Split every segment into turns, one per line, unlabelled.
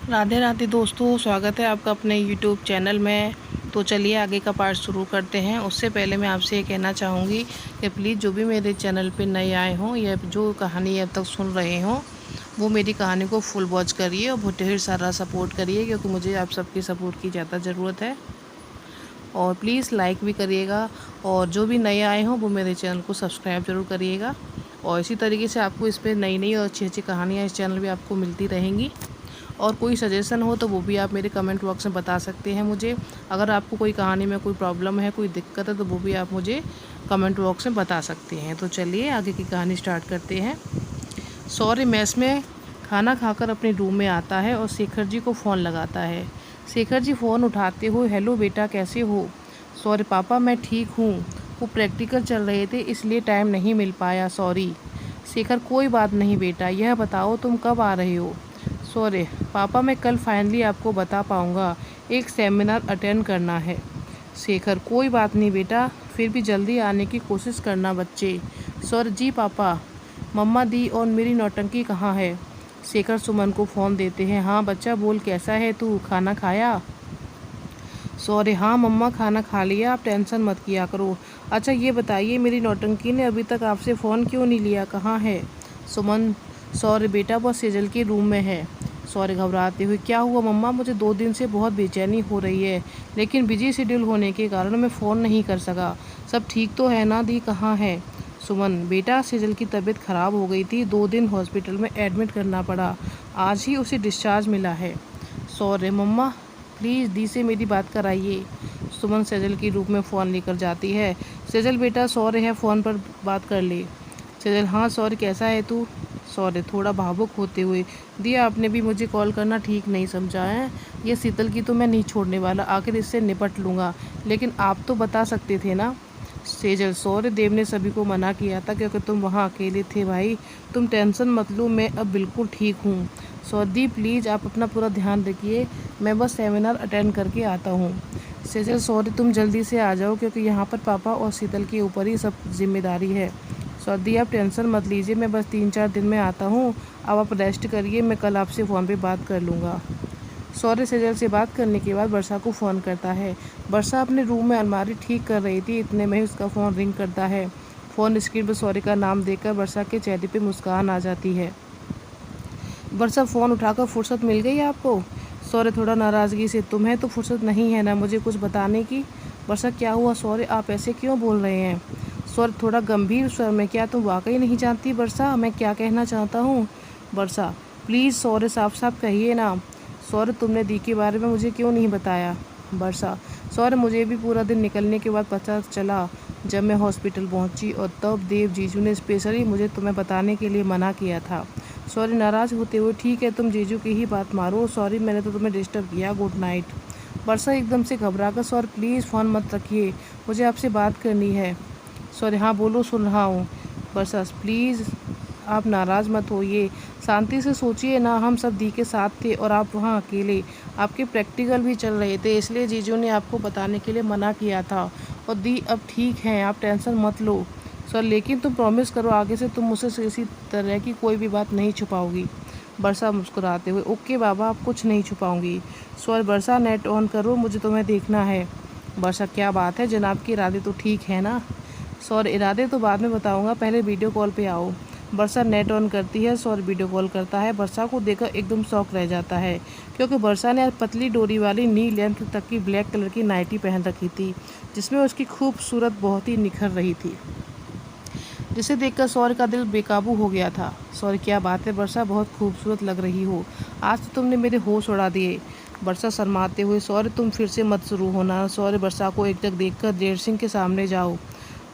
राधे राधे दोस्तों, स्वागत है आपका अपने यूट्यूब चैनल में। तो चलिए आगे का पार्ट शुरू करते हैं। उससे पहले मैं आपसे ये कहना चाहूँगी कि प्लीज़ जो भी मेरे चैनल पे नए आए हों या जो कहानी अब तक सुन रहे हों, वो मेरी कहानी को फुल वॉच करिए और बहुत ढेर सारा सपोर्ट करिए, क्योंकि मुझे आप सबकी सपोर्ट की ज़्यादा ज़रूरत है। और प्लीज़ लाइक भी करिएगा, और जो भी नए आए हों वो मेरे चैनल को सब्सक्राइब ज़रूर करिएगा। और इसी तरीके से आपको इस पर नई नई और अच्छी अच्छी कहानियाँ इस चैनल पर आपको मिलती रहेंगी। और कोई सजेशन हो तो वो भी आप मेरे कमेंट बॉक्स में बता सकते हैं मुझे। अगर आपको कोई कहानी में कोई प्रॉब्लम है, कोई दिक्कत है, तो वो भी आप मुझे कमेंट बॉक्स में बता सकते हैं। तो चलिए आगे की कहानी स्टार्ट करते हैं। सौर्य मेस में खाना खाकर अपने रूम में आता है और शेखर जी को फ़ोन लगाता है। शेखर जी फ़ोन उठाते हुए, हेलो बेटा, कैसे हो? सौर्य, पापा मैं ठीक हूँ, वो प्रैक्टिकल चल रहे थे इसलिए टाइम नहीं मिल पाया, सॉरी। शेखर, कोई बात नहीं बेटा, यह बताओ तुम कब आ रहे हो? सॉरी पापा, मैं कल फाइनली आपको बता पाऊँगा, एक सेमिनार अटेंड करना है। शेखर, कोई बात नहीं बेटा, फिर भी जल्दी आने की कोशिश करना बच्चे। सॉरी जी पापा, मम्मा दी और मेरी नौटंकी कहाँ है? शेखर सुमन को फ़ोन देते हैं। हाँ बच्चा बोल, कैसा है तू, खाना खाया? सॉरी हाँ मम्मा, खाना खा लिया, आप टेंशन मत किया करो। अच्छा ये बताइए, मेरी नौटंकी ने अभी तक आपसे फ़ोन क्यों नहीं लिया, कहाँ है? सुमन, सॉरी बेटा, वो सेजल के रूम में है। सॉरी घबराते हुए, क्या हुआ मम्मा, मुझे 2 दिन से बहुत बेचैनी हो रही है, लेकिन बिजी शेड्यूल होने के कारण मैं फ़ोन नहीं कर सका। सब ठीक तो है ना दी, कहाँ है? सुमन, बेटा सेजल की तबीयत ख़राब हो गई थी, 2 दिन हॉस्पिटल में एडमिट करना पड़ा, आज ही उसे डिस्चार्ज मिला है। सॉरी मम्मा, प्लीज़ दी से मेरी बात कराइए। सुमन सेजल की रूम में फ़ोन लेकर जाती है। सेजल बेटा, सॉरी है, फ़ोन पर बात कर ले। सेजल, हाँ सॉरी, कैसा है तू? सॉरी थोड़ा भावुक होते हुए, दिया आपने भी मुझे कॉल करना ठीक नहीं समझा है, ये शीतल की तो मैं नहीं छोड़ने वाला, आखिर इससे निपट लूँगा, लेकिन आप तो बता सकते थे ना। सेजल, सॉरी देव ने सभी को मना किया था क्योंकि तुम वहाँ अकेले थे भाई, तुम टेंशन मत लो, मैं अब बिल्कुल ठीक हूँ। सौदी प्लीज़ आप अपना पूरा ध्यान रखिए, मैं बस सेमिनार अटेंड करके आता हूँ। सेजल, सॉरी तुम जल्दी से आ जाओ, क्योंकि यहाँ पर पापा और शीतल के ऊपर ही सब जिम्मेदारी है। सौदी आप टेंशन मत लीजिए, मैं बस 3-4 दिन में आता हूँ, अब आप रेस्ट करिए, मैं कल आपसे फ़ोन पे बात कर लूँगा। सौर्य सेजल से बात करने के बाद वर्षा को फ़ोन करता है। वर्षा अपने रूम में अलमारी ठीक कर रही थी, इतने में ही उसका फ़ोन रिंग करता है। फ़ोन स्क्रीन पर सौर्य का नाम देखकर वर्षा के चेहरे पे मुस्कान आ जाती है। वर्षा, फ़ोन उठाकर, फुर्सत मिल गई आपको? सौर्य थोड़ा नाराज़गी से, तुम्हें तो फुर्सत नहीं है ना मुझे कुछ बताने की? वर्षा, क्या हुआ सौर्य, आप ऐसे क्यों बोल रहे हैं? सौर्य थोड़ा गंभीर स्वर में, क्या तुम वाकई नहीं जानती वर्षा मैं क्या कहना चाहता हूँ? वर्षा, प्लीज़ सौर्य साफ साफ कहिए ना। सौर्य, तुमने दी के बारे में मुझे क्यों नहीं बताया? वर्षा, सौर्य मुझे भी पूरा दिन निकलने के बाद पता चला, जब मैं हॉस्पिटल पहुंची, और तब देव जीजू ने स्पेशली मुझे तुम्हें बताने के लिए मना किया था। सॉरी नाराज़ होते हुए, ठीक है तुम जीजू की ही बात मारो, सॉरी मैंने तो तुम्हें डिस्टर्ब किया, गुड नाइट। वर्षा एकदम से घबराकर, सॉरी प्लीज़ फ़ोन मत रखिए, मुझे आपसे बात करनी है। सॉरी हाँ बोलो, सुन रहा हूँ। वर्षा, प्लीज़ आप नाराज़ मत होइए, शांति से सोचिए ना, हम सब दी के साथ थे और आप वहाँ अकेले, आपके प्रैक्टिकल भी चल रहे थे, इसलिए जीजू ने आपको बताने के लिए मना किया था, और दी अब ठीक हैं, आप टेंशन मत लो। सर लेकिन तुम प्रॉमिस करो आगे से तुम मुझसे इसी तरह की कोई भी बात नहीं छुपाओगी। वर्षा मुस्कुराते हुए, ओके बाबा, आप कुछ नहीं छुपाऊंगी। सॉरी वर्षा, नेट ऑन करो, मुझे तुम्हें देखना है। वर्षा, क्या बात है जनाब के इरादे तो ठीक है ना? सॉरी इरादे तो बाद में बताऊंगा, पहले वीडियो कॉल पे आओ। वर्षा नेट ऑन करती है, सौर वीडियो कॉल करता है। वर्षा को देखकर एकदम शॉक रह जाता है, क्योंकि वर्षा ने आज पतली डोरी वाली नी लेंथ तक की ब्लैक कलर की नाइटी पहन रखी थी, जिसमें उसकी खूबसूरत बहुत ही निखर रही थी, जिसे देखकर सौर्य का दिल बेकाबू हो गया था। सौर्य, क्या बात है वर्षा, बहुत खूबसूरत लग रही हो, आज तो तुमने मेरे होश उड़ा दिए। वर्षा शर्माते हुए, सौर्य तुम फिर से मत शुरू होना। सौर्य वर्षा को एकटक देखकर देर सिंह के सामने जाओ।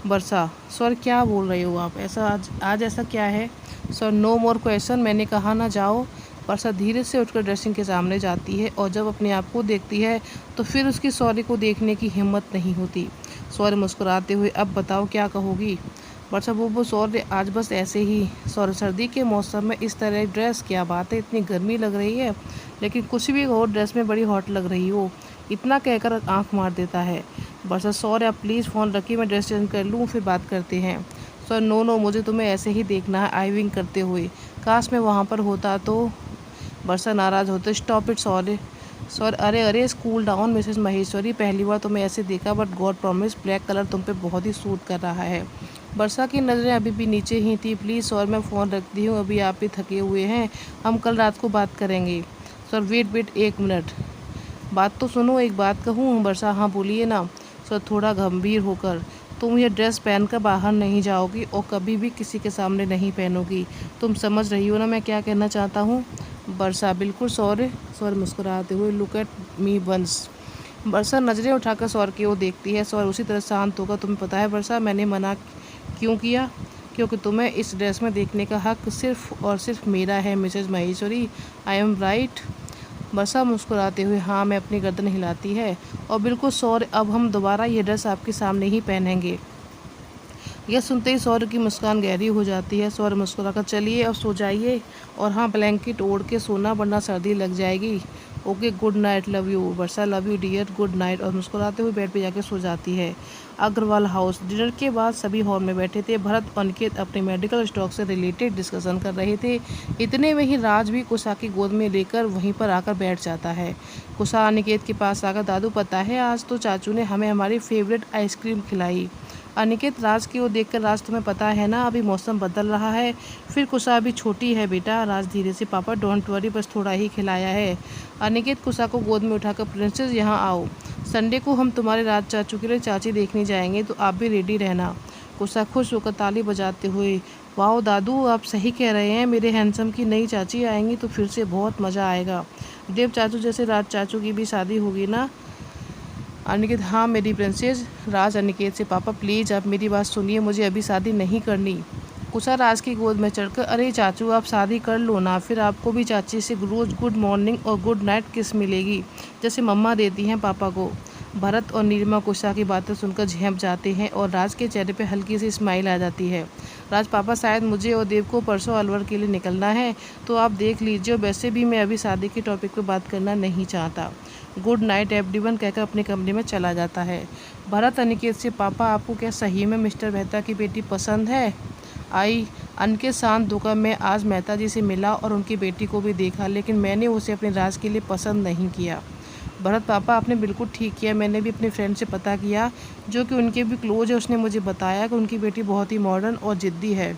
वर्षा, सौर्य क्या बोल रहे हो आप, ऐसा आज ऐसा क्या है? सर नो मोर क्वेश्चन, मैंने कहा ना जाओ। वर्षा धीरे से उठकर ड्रेसिंग के सामने जाती है, और जब अपने आप को देखती है तो फिर उसकी सौर्य को देखने की हिम्मत नहीं होती। सौर्य मुस्कुराते हुए, अब बताओ क्या कहोगी? वर्षा, वो सौर्य आज बस ऐसे ही। सौर्य, सर्दी के मौसम में इस तरह ड्रेस, क्या बात है, इतनी गर्मी लग रही है, लेकिन कुछ भी हो ड्रेस में बड़ी हॉट लग रही हो, इतना कहकर आंख मार देता है। वर्षा, सौर्य आप प्लीज़ फ़ोन रखिए, मैं ड्रेस चेंज कर लूँ फिर बात करते हैं। सर नो नो, मुझे तुम्हें ऐसे ही देखना है, आई विंक करते हुए, काश मैं वहाँ पर होता तो। वर्षा नाराज़ होते, स्टॉप इट, सॉरी सॉरी, अरे अरे स्कूल डाउन मिसेस महेश्वरी, पहली बार तो मैं ऐसे देखा, but God promise black colour तुम पे बहुत ही सूट कर रहा है। वर्षा की नज़रें अभी भी नीचे ही थी। प्लीज़ सर, मैं फ़ोन रखती हूँ, अभी आप भी थके हुए हैं, हम कल रात को बात करेंगे। सर वेट 1 मिनट, बात तो सुनो, एक बात कहूँ। वर्षा हाँ बोलिए ना। सर थोड़ा गंभीर होकर, तुम ये ड्रेस पहनकर बाहर नहीं जाओगी और कभी भी किसी के सामने नहीं पहनोगी। तुम समझ रही हो ना मैं क्या कहना चाहता हूँ। वर्षा बिल्कुल सॉरी। सौर मुस्कुराते हुए, लुक एट मी वंस। वर्षा नज़रें उठाकर सौर की ओर देखती है। सौर उसी तरह शांत होगा। तुम्हें पता है वर्षा, मैंने मना क्यों किया? क्योंकि तुम्हें इस ड्रेस में देखने का हक सिर्फ और सिर्फ मेरा है Mrs Maheshwari. I am right? Varsha मुस्कुराते हुए हाँ, मैं अपनी गर्दन हिलाती है। और बिल्कुल सौर, अब हम दोबारा ये ड्रेस आपके सामने ही पहनेंगे। यह सुनते ही सौर की मुस्कान गहरी हो जाती है। सौर मुस्कुराकर, चलिए अब सो जाइए, और हाँ ब्लैंकेट ओढ़ के सोना वरना सर्दी लग जाएगी। Okay good night, love you Varsha, love you dear, good night. और मुस्कुराते हुए बेड पे जाके सो जाती है। अग्रवाल हाउस। डिनर के बाद सभी हॉल में बैठे थे। भरत और अनिकेत अपने मेडिकल स्टॉक से रिलेटेड डिस्कशन कर रहे थे। इतने में ही राज भी कुशा की गोद में लेकर वहीं पर आकर बैठ जाता है। कुशा अनिकेत के पास आकर, दादू पता है आज तो चाचू ने हमें हमारी फेवरेट आइसक्रीम खिलाई। अनिकेत राज की ओर देखकर, राज तुम्हें पता है ना अभी मौसम बदल रहा है, फिर कुशा अभी छोटी है बेटा। राज धीरे से, पापा डोंट वरी, बस थोड़ा ही खिलाया है। अनिकेत कुशा को गोद में उठाकर, प्रिंसेस यहाँ आओ, संडे को हम तुम्हारे राज चाचू के लिए चाची देखने जाएंगे, तो आप भी रेडी रहना। कुशा खुश होकर ताली बजाते हुए, वाओ दादू आप सही कह रहे हैं, मेरे हैंडसम की नई चाची आएंगी तो फिर से बहुत मज़ा आएगा। देव चाचू जैसे राज चाचू की भी शादी होगी ना। अनिकेत हाँ मेरी प्रिंसेस। राज अनिकेत से, पापा प्लीज़ आप मेरी बात सुनिए, मुझे अभी शादी नहीं करनी। कुशा राज की गोद में चढ़कर, अरे चाचू आप शादी कर लो ना, फिर आपको भी चाची से रोज़ गुड मॉर्निंग और गुड नाइट किस मिलेगी, जैसे मम्मा देती हैं पापा को। भरत और नीलिमा कुशा की बातें सुनकर झेंप जाते हैं और राज के चेहरे पे हल्की सी स्माइल आ जाती है। राज पापा शायद मुझे और देव को परसों अलवर के लिए निकलना है, तो आप देख लीजिए, और वैसे भी मैं अभी शादी के टॉपिक पे बात करना नहीं चाहता। गुड नाइट एवरीवन कहकर अपने कमरे में चला जाता है। भरत अनिकेत से, पापा आपको क्या सही में मिस्टर मेहता की बेटी पसंद है? आई अनिकेत शांत होकर, मैं आज मेहता जी से मिला और उनकी बेटी को भी देखा, लेकिन मैंने उसे अपने राज के लिए पसंद नहीं किया। भरत पापा आपने बिल्कुल ठीक किया, मैंने भी अपने फ्रेंड से पता किया जो कि उनके भी क्लोज है, उसने मुझे बताया कि उनकी बेटी बहुत ही मॉडर्न और ज़िद्दी है।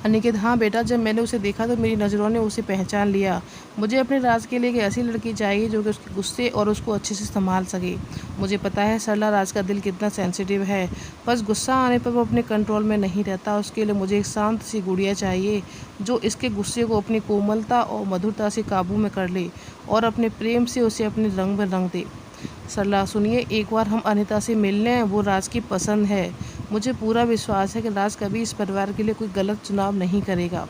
अनिकेत हाँ बेटा, जब मैंने उसे देखा तो मेरी नज़रों ने उसे पहचान लिया। मुझे अपने राज के लिए एक ऐसी लड़की चाहिए जो कि उसके गुस्से और उसको अच्छे से संभाल सके। मुझे पता है सरला राज का दिल कितना सेंसिटिव है, बस गुस्सा आने पर वो अपने कंट्रोल में नहीं रहता। उसके लिए मुझे एक शांत सी गुड़िया चाहिए जो इसके गुस्से को अपनी कोमलता और मधुरता से काबू में कर ले और अपने प्रेम से उसे अपने रंग में रंग दे। सरला सुनिए, एक बार हम अनिता से मिल लें, वो राज की पसंद है। मुझे पूरा विश्वास है कि राज कभी इस परिवार के लिए कोई गलत चुनाव नहीं करेगा।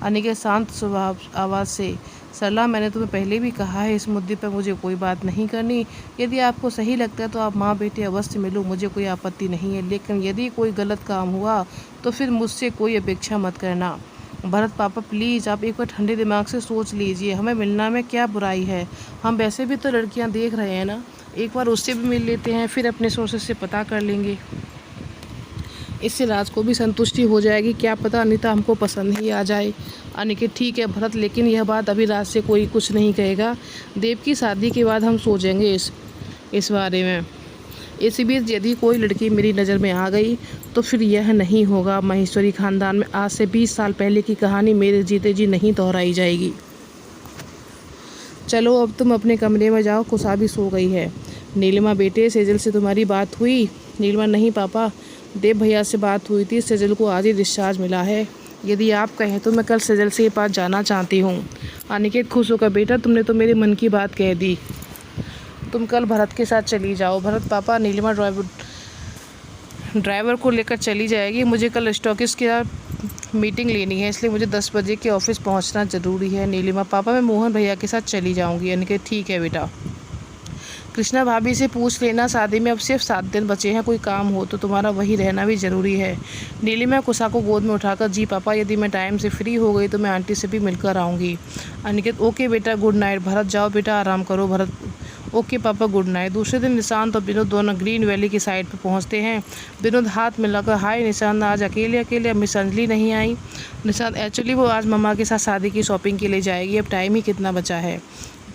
अनिकेत शांत स्वभाव आवाज़ से, सरला मैंने तुम्हें पहले भी कहा है, इस मुद्दे पर मुझे कोई बात नहीं करनी। यदि आपको सही लगता है तो आप माँ बेटे अवश्य मिलो, मुझे कोई आपत्ति नहीं है, लेकिन यदि कोई गलत काम हुआ तो फिर मुझसे कोई अपेक्षा मत करना। भरत पापा प्लीज़ आप एक बार ठंडे दिमाग से सोच लीजिए, हमें मिलना में क्या बुराई है, हम वैसे भी तो लड़कियां देख रहे हैं ना, एक बार उससे भी मिल लेते हैं, फिर अपने सोर्सेस से पता कर लेंगे, इससे राज को भी संतुष्टि हो जाएगी, क्या पता अनीता हमको पसंद ही आ जाए। अनिकेत ठीक है भरत, लेकिन यह बात अभी राज से कोई कुछ नहीं कहेगा, देव की शादी के बाद हम सोचेंगे इस बारे में। इसी बीच यदि कोई लड़की मेरी नज़र में आ गई तो फिर यह नहीं होगा, महेश्वरी खानदान में आज से 20 साल पहले की कहानी मेरे जीते जी नहीं दोहराई जाएगी। चलो अब तुम अपने कमरे में जाओ, कुशा भी सो गई है। नीलिमा बेटे, सेजल से तुम्हारी बात हुई? नीलिमा नहीं पापा, देव भैया से बात हुई थी, सेजल को आज ही डिस्चार्ज मिला है। यदि आप कहें तो मैं कल सेजल से पास जाना चाहती हूँ। अनिकेत खुश होकर, बेटा तुमने तो मेरे मन की बात कह दी, तुम कल भरत के साथ चली जाओ। भरत पापा, नीलिमा ड्राइवर को लेकर चली जाएगी, मुझे कल स्टॉकिस्ट के साथ मीटिंग लेनी है, इसलिए मुझे 10 बजे के ऑफिस पहुंचना ज़रूरी है। नीलिमा पापा, मैं मोहन भैया के साथ चली जाऊंगी। अनिकेत ठीक है बेटा। कृष्णा भाभी से पूछ लेना, शादी में अब सिर्फ 7 दिन बचे हैं, कोई काम हो तो तुम्हारा वही रहना भी ज़रूरी है। नीलिमा कुशा को गोद में उठाकर, जी पापा यदि मैं टाइम से फ्री हो गई तो मैं आंटी से भी मिलकर आऊँगी। अनिकेत ओके बेटा, गुड नाइट। भरत जाओ बेटा, आराम करो। भरत ओके पापा गुड नाइट। दूसरे दिन निशांत और विनोद दोनों ग्रीन वैली की साइड पर पहुंचते हैं। विनोद हाथ मिलाकर हाय निशांत, आज अकेले अकेले, मिस अंजलि नहीं आई। निशांत एक्चुअली वो आज मम्मा के साथ शादी की शॉपिंग के लिए जाएगी, अब टाइम ही कितना बचा है।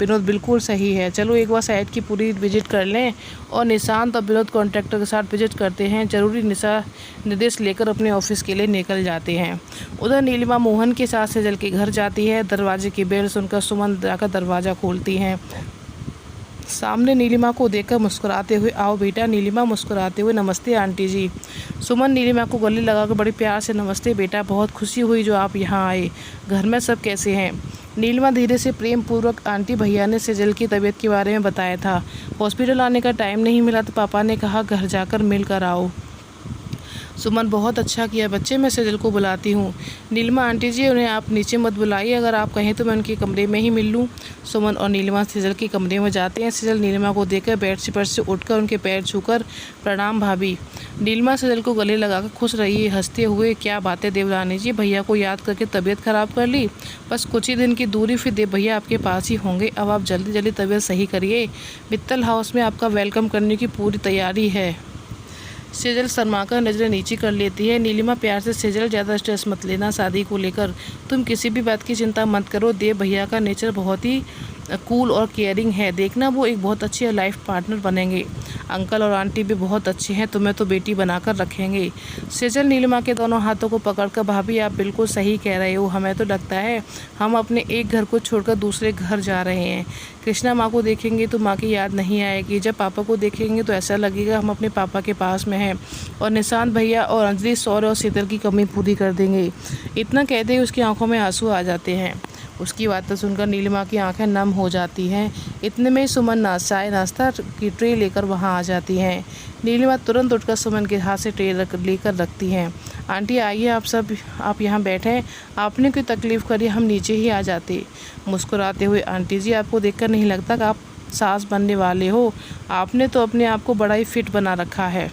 विनोद बिल्कुल सही है, चलो एक बार साइट की पूरी विजिट कर लें। और निशांत और विनोद कॉन्ट्रैक्टर के साथ विजिट करते हैं। जरूरी निर्देश लेकर अपने ऑफिस के लिए निकल जाते हैं। उधर नीलिमा मोहन के साथ सेजल के घर जाती है। दरवाजे की बेल सुनकर सुमन जाकर दरवाज़ा खोलती हैं। सामने नीलिमा को देखकर मुस्कुराते हुए, आओ बेटा। नीलिमा मुस्कुराते हुए, नमस्ते आंटी जी। सुमन नीलिमा को गले लगाकर बड़ी प्यार से, नमस्ते बेटा, बहुत खुशी हुई जो आप यहाँ आए। घर में सब कैसे हैं? नीलिमा धीरे से प्रेम पूर्वक, आंटी भैया ने सेजल की तबीयत के बारे में बताया था, हॉस्पिटल आने का टाइम नहीं मिला तो पापा ने कहा घर जाकर मिल कर आओ। सुमन बहुत अच्छा किया बच्चे, मैं सेजल को बुलाती हूँ। नीलिमा आंटी जी उन्हें आप नीचे मत बुलाइए, अगर आप कहें तो मैं उनके कमरे में ही मिल लूँ। सुमन और नीलिमा सेजल के कमरे में जाते हैं। सेजल नीलिमा को देखकर बेड पर से उठकर उनके पैर छूकर, प्रणाम भाभी। नीलिमा सेजल को गले लगाकर खुश रही हंसते हुए, क्या बातें देवरानी जी, भैया को याद करके तबीयत खराब कर ली? बस कुछ ही दिन की दूरी, फिर देव भैया आपके पास ही होंगे। अब आप जल्दी जल्दी तबीयत सही करिए, मित्तल हाउस में आपका वेलकम करने की पूरी तैयारी है। सेजल शर्माकर नज़रें नीची कर लेती है। नीलिमा प्यार से, सेजल ज़्यादा स्ट्रेस मत लेना शादी को लेकर, तुम किसी भी बात की चिंता मत करो। देव भैया का नेचर बहुत ही कूल और केयरिंग है, देखना वो एक बहुत अच्छे लाइफ पार्टनर बनेंगे। अंकल और आंटी भी बहुत अच्छे हैं, तुम्हें तो बेटी बनाकर रखेंगे। सेजल नीलिमा के दोनों हाथों को पकड़कर, भाभी आप बिल्कुल सही कह रहे हो, हमें तो लगता है हम अपने एक घर को छोड़कर दूसरे घर जा रहे हैं। कृष्णा माँ को देखेंगे तो माँ की याद नहीं आएगी, जब पापा को देखेंगे तो ऐसा लगेगा हम अपने पापा के पास में हैं। और निशांत भैया और अंजलि, सौर्य और शीतल की कमी पूरी कर देंगे। इतना कहते ही उसकी आंखों में आंसू आ जाते हैं। उसकी बातें सुनकर नीलिमा की आंखें नम हो जाती हैं। इतने में ही सुमन नाश्ता की ट्रे लेकर वहां आ जाती हैं। नीलिमा तुरंत उठकर सुमन के हाथ से ट्रे लेकर रखती हैं। आंटी आइए, आप यहाँ बैठें, आपने कोई तकलीफ़ करी हम नीचे ही आ जाते। मुस्कुराते हुए, आंटी जी आपको देखकर नहीं लगता कि आप सास बनने वाले हो, आपने तो अपने आप को बड़ा ही फिट बना रखा है।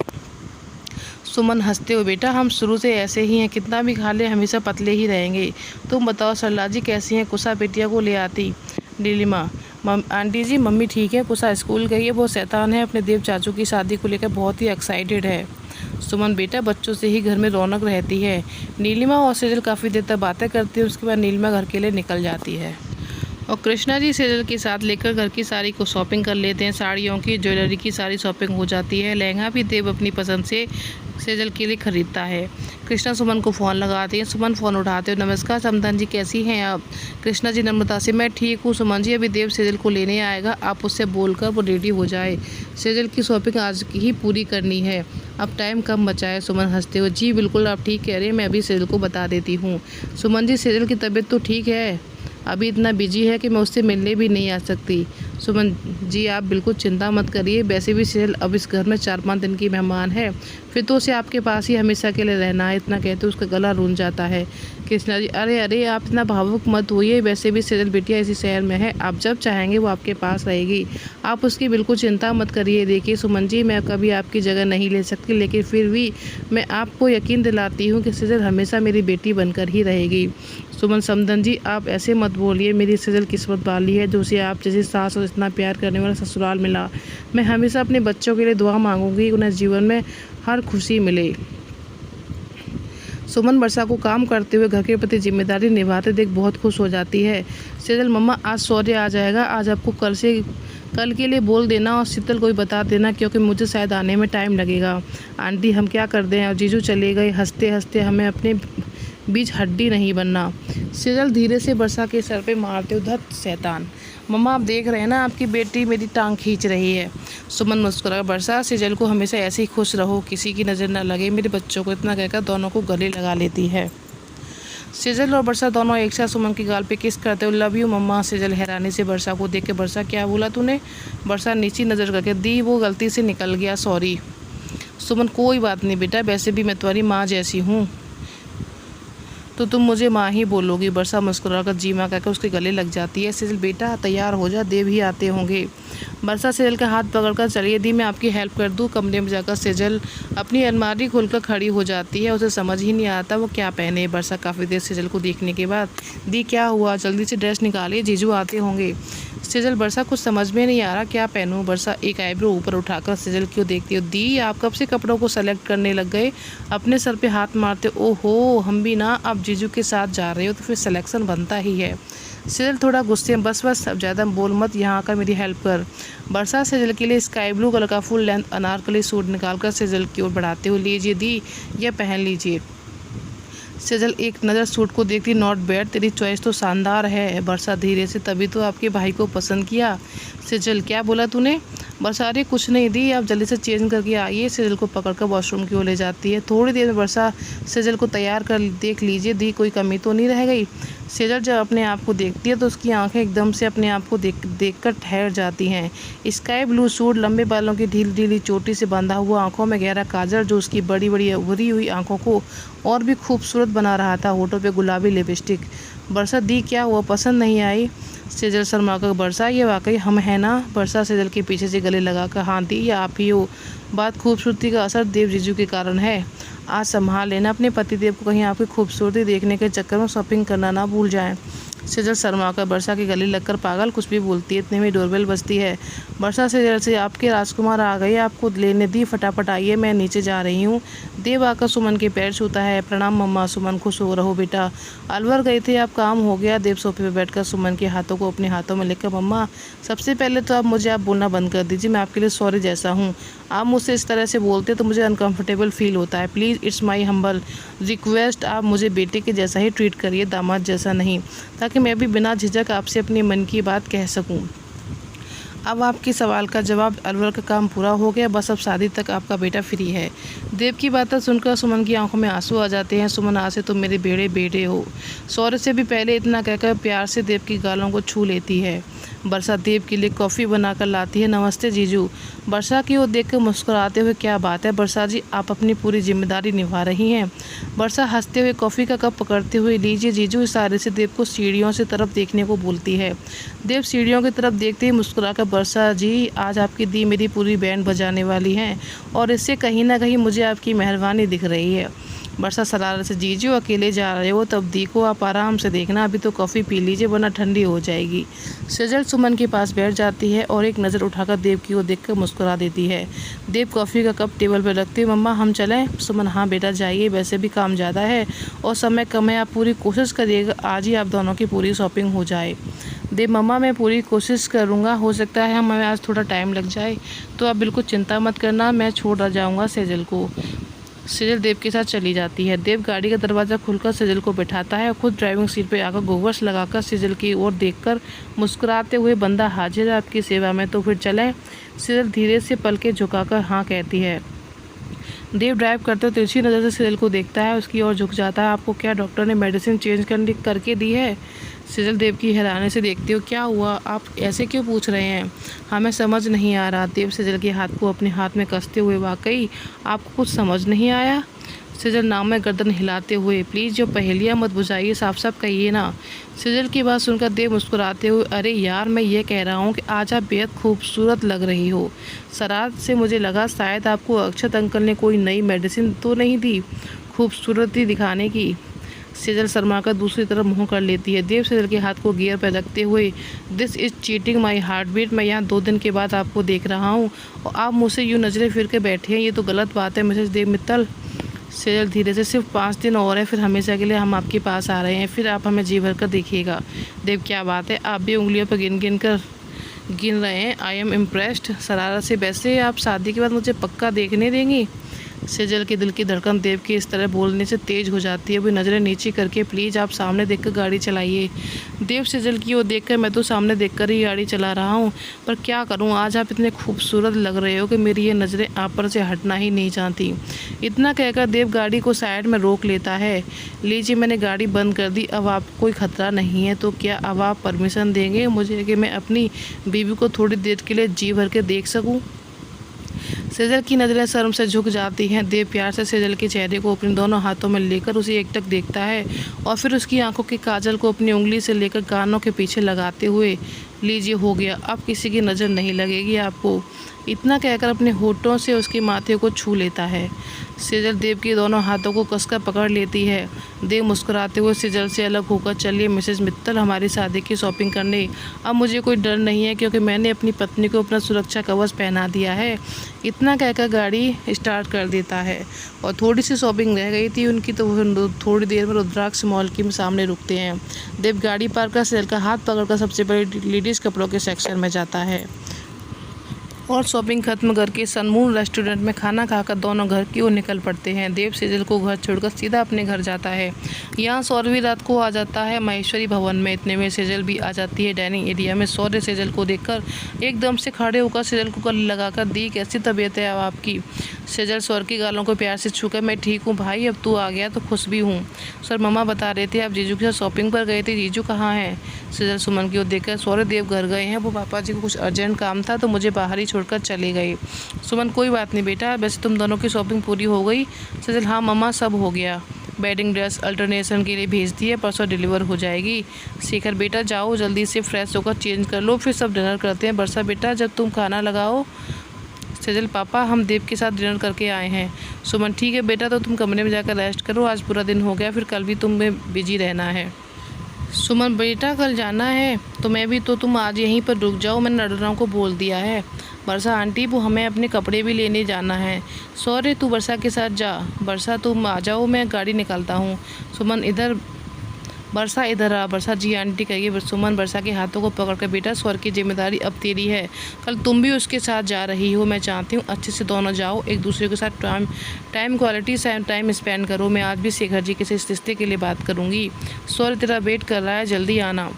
सुमन हंसते हुए, बेटा हम शुरू से ऐसे ही हैं, कितना भी खा ले हमेशा पतले ही रहेंगे। तुम बताओ सरला जी कैसी हैं, कुसा बेटिया को ले आती। नीलिमा, आंटी जी मम्मी ठीक है, कुसा स्कूल गई है, वो शैतान है, अपने देव चाचू की शादी को लेकर बहुत ही एक्साइटेड है। सुमन, बेटा बच्चों से ही घर में रौनक रहती है। नीलिमा और सेजल काफ़ी देर तक बातें करती है, उसके बाद नीलिमा घर के लिए निकल जाती है। और कृष्णा जी सेजल के साथ लेकर घर की सारी को शॉपिंग कर लेते हैं। साड़ियों की, ज्वेलरी की सारी शॉपिंग हो जाती है। लहंगा भी देव अपनी पसंद से सेजल के लिए ख़रीदता है। कृष्णा सुमन को फ़ोन लगाते हैं। सुमन फ़ोन उठाते हो, नमस्कार समधन जी कैसी हैं आप? कृष्णा जी नम्रता से, मैं ठीक हूँ सुमन जी, अभी देव सेजल को लेने आएगा, आप उससे बोलकर वो रेडी हो जाए, सेजल की शॉपिंग आज ही पूरी करनी है, अब टाइम कम बचा है। सुमन हंसते हो, जी बिल्कुल आप ठीक कह रहे हैं, मैं अभी सेजल को बता देती हूँ। सुमन जी सेजल की तबीयत तो ठीक है, अभी इतना बिजी है कि मैं उससे मिलने भी नहीं आ सकती। सुमन जी आप बिल्कुल चिंता मत करिए, वैसे भी सेजल अब इस घर में 4-5 दिन की मेहमान है, फिर तो उसे आपके पास ही हमेशा के लिए रहना है। इतना कहते उसका गला रूंझ जाता है। कृष्णा जी, अरे आप इतना भावुक मत होइए, वैसे भी सेजल बिटिया इसी शहर में है, आप जब चाहेंगे वो आपके पास रहेगी, आप उसकी बिल्कुल चिंता मत करिए। देखिए सुमन जी मैं कभी आपकी जगह नहीं ले सकती, लेकिन फिर भी मैं आपको यकीन दिलाती हूँ कि सेजल हमेशा मेरी बेटी बनकर ही रहेगी। सुमन, समधन जी आप ऐसे मत बोलिए, मेरी सेजल किस्मत वाली है जो उसे आप जैसी सास और इतना प्यार करने वाला ससुराल मिला। मैं हमेशा अपने बच्चों के लिए दुआ मांगूंगी, उन्हें जीवन में हर खुशी मिले। सुमन वर्षा को काम करते हुए घर के प्रति जिम्मेदारी निभाते देख बहुत खुश हो जाती है। सेजल, मम्मा आज सौर्य आ जाएगा, आज आपको कल के लिए बोल देना और शीतल को भी बता देना, क्योंकि मुझे शायद आने में टाइम लगेगा। आंटी हम क्या कर दें, और जीजू चले गए, हंसते हंसते हमें अपने बीच हड्डी नहीं बनना। सेजल धीरे से वर्षा के सर पे मारते उधर, शैतान। मम्मा आप देख रहे हैं ना, आपकी बेटी मेरी टांग खींच रही है। सुमन मुस्कुरा, वर्षा सेजल को हमेशा ऐसे ही खुश रहो, किसी की नज़र न लगे मेरे बच्चों को, इतना कहकर दोनों को गले लगा लेती है। सेजल और वर्षा दोनों एक साथ सुमन की गाल पे किस करते हो, लव यू मम्मा। सेजल हैरानी से वर्षा को देख के, वर्षा क्या बोला तूने? वर्षा नीची नज़र करके, दी वो गलती से निकल गया, सॉरी। सुमन, कोई बात नहीं बेटा, वैसे भी मैं तुम्हारी माँ जैसी हूँ तो तुम मुझे माँ ही बोलोगी। वर्षा मुस्कुराकर जी माँ कहकर उसके गले लग जाती है। सेजल, बेटा तैयार हो जा, देव ही आते होंगे। वर्षा सेजल का हाथ पकड़कर, चलिए दी मैं आपकी हेल्प कर दूँ। कमरे में जाकर सेजल अपनी अलमारी खोलकर खड़ी हो जाती है, उसे समझ ही नहीं आता वो क्या पहने। वर्षा काफ़ी देर सेजल को देखने के बाद, दी क्या हुआ, जल्दी से ड्रेस निकालिए, जीजू आते होंगे। सेजल बरसा कुछ समझ में नहीं आ रहा क्या पहनूं। बरसा एक आईब्रो ऊपर उठाकर सेजल की ओर देखती हो। दी आप कब से कपड़ों को सेलेक्ट करने लग गए? अपने सर पे हाथ मारते। ओहो हम भी ना, आप जीजू के साथ जा रहे हो तो फिर सिलेक्शन बनता ही है। सेजल थोड़ा गुस्से में, बस बस अब ज़्यादा बोल मत, यहाँ आकर मेरी हेल्प कर। बरसा सेजल के लिए स्काई ब्लू कलर का फुल लेंथ अनारकली सूट निकालकर सेजल की ओर बढ़ाते हुए, लीजिए दी, यह पहन लीजिए। सेजल एक नज़र सूट को देखती, नॉट बैड, तेरी चॉइस तो शानदार है। बरसा धीरे से, तभी तो आपके भाई को पसंद किया। सेजल क्या बोला तूने? बरसा अरे कुछ नहीं दी, आप जल्दी से चेंज करके आइए। सेजल को पकड़कर वॉशरूम की ओर ले जाती है। थोड़ी देर में बरसा सेजल को तैयार कर, देख लीजिए दी, कोई कमी तो नहीं रह गई। सेजल जब अपने आप को देखती है तो उसकी आंखें एकदम से अपने आप को देखकर ठहर जाती हैं। स्काई ब्लू सूट, लंबे बालों की ढीली ढीली चोटी से बंधा हुआ, आंखों में गहरा काजल जो उसकी बड़ी बड़ी उभरी हुई आंखों को और भी खूबसूरत बना रहा था, होठों पे गुलाबी लिपस्टिक। बरसा दी क्या हुआ, पसंद नहीं आई? सेजल शर्माकर, बरसा ये वाकई हम है ना? बरसा सेजल के पीछे से गले लगाकर, हाँ दी ये आप ही हो। बात खूबसूरती का असर देव जीजू के कारण है। आज संभाल लेना अपने पतिदेव को, कहीं आपकी खूबसूरती देखने के चक्कर में शॉपिंग करना ना भूल जाएं। सेजल शर्माकर बरसा के गले लगकर, पागल कुछ भी बोलती है, इतने में डोरबेल बजती है। बरसा सेजल से, आपके राजकुमार आ गए, आपको लेने दी, फटाफट आइए, मैं नीचे जा रही हूँ। देव आकर सुमन के पैर छूता है। प्रणाम मम्मा। सुमन, खुश हो रहो बेटा, अलवर गए थे आप, काम हो गया? देव सोफे पर बैठकर सुमन के हाथों को अपने हाथों में लेकर, मम्मा सबसे पहले तो आप बोलना बंद कर दीजिए, मैं आपके लिए सॉरी जैसा हूँ। आप मुझसे इस तरह से बोलते तो मुझे अनकंफर्टेबल फील होता है। Please it's my humble request, आप मुझे बेटे के जैसा ही ट्रीट करिए, दामाद जैसा नहीं, ताकि मैं भी बिना झिझक आपसे अपने मन की बात कह सकूं। अब आपके सवाल का जवाब, अलवर का काम पूरा हो गया, बस अब शादी तक आपका बेटा फ्री है। देव की बातें सुनकर सुमन की आंखों में आंसू आ जाते हैं। सुमन, आज से तुम मेरे बेड़े बेटे हो। सौरे से भी पहले इतना कहकर प्यार से देव की गालों को छू लेती है। बरसा देव के लिए कॉफ़ी बनाकर लाती है। नमस्ते जीजू। बरसा की ओर देखकर मुस्कुराते हुए, क्या बात है बरसा जी, आप अपनी पूरी जिम्मेदारी निभा रही हैं। बरसा हंसते हुए कॉफ़ी का कप पकड़ते हुए, लीजिए जीजू। इशारे से देव को सीढ़ियों से तरफ देखने को बोलती है। देव सीढ़ियों की तरफ देखते ही मुस्कुराकर, बरसा जी आज आपकी दी मेरी पूरी बैंड बजाने वाली हैं, और इससे कहीं ना कहीं मुझे आपकी मेहरबानी दिख रही है। बरसा शरारत से, जीजू अकेले जा रहे हो तब दी को आप आराम से देखना, अभी तो कॉफ़ी पी लीजिए वरना ठंडी हो जाएगी। सेजल सुमन के पास बैठ जाती है और एक नज़र उठाकर देव की ओर देखकर मुस्कुरा देती है। देव कॉफ़ी का कप टेबल पर रखते, मम्मा हम चलें? सुमन, हाँ बेटा जाइए, वैसे भी काम ज़्यादा है और समय कम है, आप पूरी कोशिश करिएगा आज ही आप दोनों की पूरी शॉपिंग हो जाए। देव, मम्मा मैं पूरी कोशिश करूँगा, हो सकता है हमें आज थोड़ा टाइम लग जाए, तो आप बिल्कुल चिंता मत करना, मैं छोड़ जाऊँगा सेजल को। सेजल देव के साथ चली जाती है। देव गाड़ी का दरवाज़ा खुलकर सेजल को बिठाता है और खुद ड्राइविंग सीट पर आकर गोवर्स लगाकर सेजल की ओर देखकर मुस्कुराते हुए, बंदा हाजिर है आपकी सेवा में, तो फिर चलें? सेजल धीरे से पलकें झुकाकर हाँ कहती है। देव ड्राइव करते हुए तिरछी नज़र से सेजल को देखता है, उसकी ओर झुक जाता है। आपको क्या डॉक्टर ने मेडिसिन चेंज करके दी है? सेजल देव की हैरानी से देखती हो, क्या हुआ, आप ऐसे क्यों पूछ रहे हैं? हमें समझ नहीं आ रहा। देव सेजल के हाथ को अपने हाथ में कसते हुए, वाकई आपको कुछ समझ नहीं आया? सेजल नाम में गर्दन हिलाते हुए, प्लीज़ जो पहेलियाँ मत बुझाइए, साफ साफ कहिए ना। सेजल की बात सुनकर देव मुस्कुराते हुए, अरे यार मैं ये कह रहा हूँ कि आज आप बेहद खूबसूरत लग रही हो। शरारत से मुझे लगा शायद आपको अक्षत अंकल ने कोई नई मेडिसिन तो नहीं दी खूबसूरती दिखाने की। सेजल शर्मा का दूसरी तरफ मुँह कर लेती है। देव सेजल के हाथ को गियर पर रखते हुए, this is cheating my heartbeat, मैं यहाँ 2 दिन के बाद आपको देख रहा हूँ और आप मुझसे यूँ नज़रें फिर के बैठे हैं, ये तो गलत बात है मिसेस देव मित्तल। सेजल धीरे से, सिर्फ 5 दिन और है, फिर हमेशा के लिए हम आपके पास आ रहे हैं, फिर आप हमें जी भर कर देखिएगा। देव, क्या बात है, आप भी उंगलियों पर गिन रहे हैं, आई एम इम्प्रेस्ड। शरारत से, वैसे आप शादी के बाद मुझे पक्का देखने देंगी? सेजल के दिल की धड़कन देव के इस तरह बोलने से तेज हो जाती है। वो नज़रें नीचे करके, प्लीज़ आप सामने देखकर गाड़ी चलाइए। देव सेजल की ओर देखकर, मैं तो सामने देखकर ही गाड़ी चला रहा हूँ, पर क्या करूँ, आज आप इतने खूबसूरत लग रहे हो कि मेरी ये नज़रें आप पर से हटना ही नहीं चाहती। इतना कहकर देव गाड़ी को साइड में रोक लेता है। लीजिए मैंने गाड़ी बंद कर दी, अब आपको कोई ख़तरा नहीं है, तो क्या अब आप परमिशन देंगे मुझे कि मैं अपनी बीवी को थोड़ी देर के लिए जी भर के देख सकूँ? सेजल की नज़रें शर्म से झुक जाती हैं। देव प्यार से सेजल के चेहरे को अपने दोनों हाथों में लेकर उसे एकटक देखता है और फिर उसकी आंखों के काजल को अपनी उंगली से लेकर कानों के पीछे लगाते हुए, लीजिए हो गया, अब किसी की नज़र नहीं लगेगी आपको। इतना कहकर अपने होठों से उसके माथे को छू लेता है। सेजल देव के दोनों हाथों को कसकर पकड़ लेती है। देव मुस्कुराते हुए सेजल से अलग होकर, चलिए मिसेस मित्तल, हमारी शादी की शॉपिंग करने। अब मुझे कोई डर नहीं है क्योंकि मैंने अपनी पत्नी को अपना सुरक्षा कवच पहना दिया है। इतना कहकर गाड़ी स्टार्ट कर देता है और थोड़ी सी शॉपिंग रह गई थी उनकी, तो वो थोड़ी देर में रुद्राक्ष मॉल के सामने रुकते हैं। देव गाड़ी पार कर सेजल का हाथ पकड़कर सबसे बड़े लेडीज़ कपड़ों के सेक्शन में जाता है और शॉपिंग खत्म करके सनमून रेस्टोरेंट में खाना खाकर दोनों घर की ओर निकल पड़ते हैं। देव सेजल को घर छोड़कर सीधा अपने घर जाता है। यहाँ सौरभ रात को आ जाता है महेश्वरी भवन में। इतने में सेजल भी आ जाती है डाइनिंग एरिया में। सौर्य सेजल को देखकर एकदम से खड़े होकर सेजल को गले लगाकर, दी कैसी तबीयत है अब आपकी। सेजल सौर की गालों को प्यार से छूकर, मैं ठीक हूँ भाई, अब तू आ गया तो खुश भी हूँ। सर मम्मा बता रहे थे आप जीजू के साथ शॉपिंग पर गए थे, जीजू कहाँ हैं। सेजल सुमन की ओर देखकर, सौर्य देव घर गए हैं, वो पापा जी को कुछ अर्जेंट काम था तो मुझे बाहर ही छोड़कर चले गए। सुमन कोई बात नहीं बेटा, वैसे तुम दोनों की शॉपिंग पूरी हो गई। सेजल हाँ मम्मा सब हो गया, वेडिंग ड्रेस अल्टरनेशन के लिए भेज दी है, परसों डिलीवर हो जाएगी। शेखर बेटा जाओ जल्दी से फ्रेश होकर चेंज कर लो, फिर सब डिनर करते हैं। बरसा बेटा जब तुम खाना लगाओ। सेजल पापा हम देव के साथ डिनर करके आए हैं। सुमन ठीक है बेटा, तो तुम कमरे में जाकर रेस्ट करो, आज पूरा दिन हो गया, फिर कल भी तुम्हें बिजी रहना है। सुमन बेटा कल जाना है तो मैं भी, तो तुम आज यहीं पर रुक जाओ, मैंने नडराव को बोल दिया है। बरसा आंटी वो हमें अपने कपड़े भी लेने जाना है। सॉरी तू बरसा के साथ जा। बरसा तुम आ जाओ, मैं गाड़ी निकालता हूँ। सुमन इधर, बरसा इधर आ। बरसा जी आंटी कहिए। सुमन बरसा के हाथों को पकड़कर, बेटा सौर की जिम्मेदारी अब तेरी है, कल तुम भी उसके साथ जा रही हो। मैं चाहती हूँ अच्छे से दोनों जाओ, एक दूसरे के साथ टाइम क्वालिटी टाइम स्पेंड करो। मैं आज भी शेखर जी के से इस रिश्ते के लिए बात करूँगी। सौर तेरा वेट कर रहा है, जल्दी आना।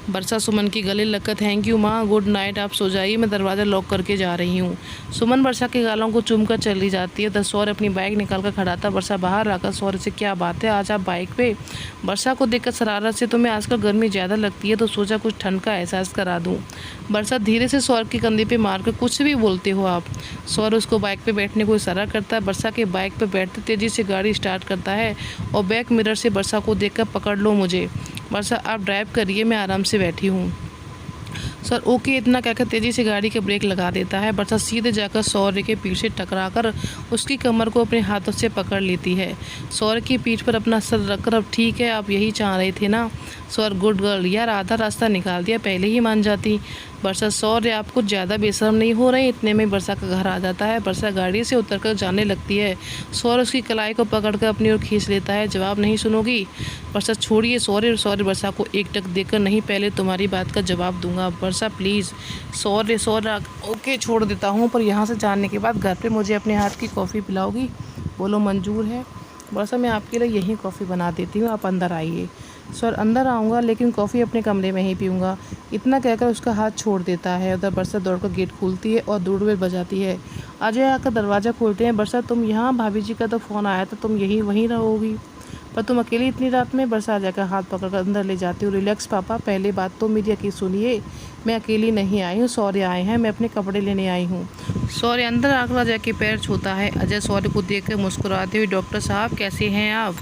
बरसा सुमन की गले लगकर, थैंक यू माँ, गुड नाइट, आप सो जाइए, मैं दरवाज़ा लॉक करके जा रही हूँ। सुमन बरसा के गालों को चूमकर चली जाती है। तो सौर अपनी बाइक निकाल कर खड़ा था। बरसा बाहर आकर सौर से, क्या बात है आज आप बाइक पे। बरसा को देखकर शरारत से, तुम्हें आजकल गर्मी ज़्यादा लगती है तो सोचा कुछ ठंड का एहसास करा दूँ। बरसा धीरे से सौर के कंधे पर मार कर, कुछ भी बोलते हो आप। सौर उसको बाइक पर बैठने को इशारा करता है। बरसा के बाइक पर बैठते तेज़ी से गाड़ी स्टार्ट करता है और बैक मिरर से बरसा को देखकर, पकड़ लो मुझे। बरसा आप ड्राइव करिए, मैं आराम से बैठी हूँ। सर ओके इतना कहकर तेज़ी से गाड़ी के ब्रेक लगा देता है। बरसा सीधे जाकर सौर्य के पीछे टकराकर उसकी कमर को अपने हाथों से पकड़ लेती है। सौर्य की पीठ पर अपना सर रखकर, अब ठीक है आप यही चाह रहे थे ना। सौर्य गुड गर्ल, यार आधा रास्ता निकाल दिया, पहले ही मान जाती। बरसा सौर्य आप कुछ ज़्यादा बेशर्म नहीं हो रहे। इतने में बरसा का घर आ जाता है। बरसा गाड़ी से उतरकर जाने लगती है। सौर्य उसकी कलाई को पकड़कर अपनी ओर खींच लेता है। जवाब नहीं सुनोगी। बरसा छोड़िए सौर्य। सौर्य बरसा को एक टक देकर, नहीं पहले तुम्हारी बात का जवाब दूंगा। बरसा प्लीज़। सौर्य ओके छोड़ देता हूँ, पर यहाँ से जाने के बाद घर पे मुझे अपने हाथ की कॉफ़ी पिलाओगी। बोलो मंजूर है। बरसा मैं आपके लिए यही कॉफ़ी बना देती हूँ, आप अंदर आइए। सर अंदर आऊँगा लेकिन कॉफ़ी अपने कमरे में ही पीऊँगा। इतना कहकर उसका हाथ छोड़ देता है। उधर बरसा दौड़कर गेट खोलती है और डोरबेल बजाती है। अजय आकर दरवाज़ा खोलते हैं। बरसा तुम यहाँ, भाभी जी का तो फ़ोन आया था, तुम वहीं रहोगी, पर तुम अकेली इतनी रात में। बरसा अजय का हाथ पकड़कर अंदर ले जाती हूँ। रिलैक्स पापा, पहले बात तो मेरी यकीन सुनिए, मैं अकेली नहीं आई हूँ, सौर्य आए हैं, मैं अपने कपड़े लेने आई हूँ। सौर्य अंदर आकर अजय के पैर छूता है। अजय सौर्य को देखकर मुस्कुराते हुए, डॉक्टर साहब कैसे हैं आप।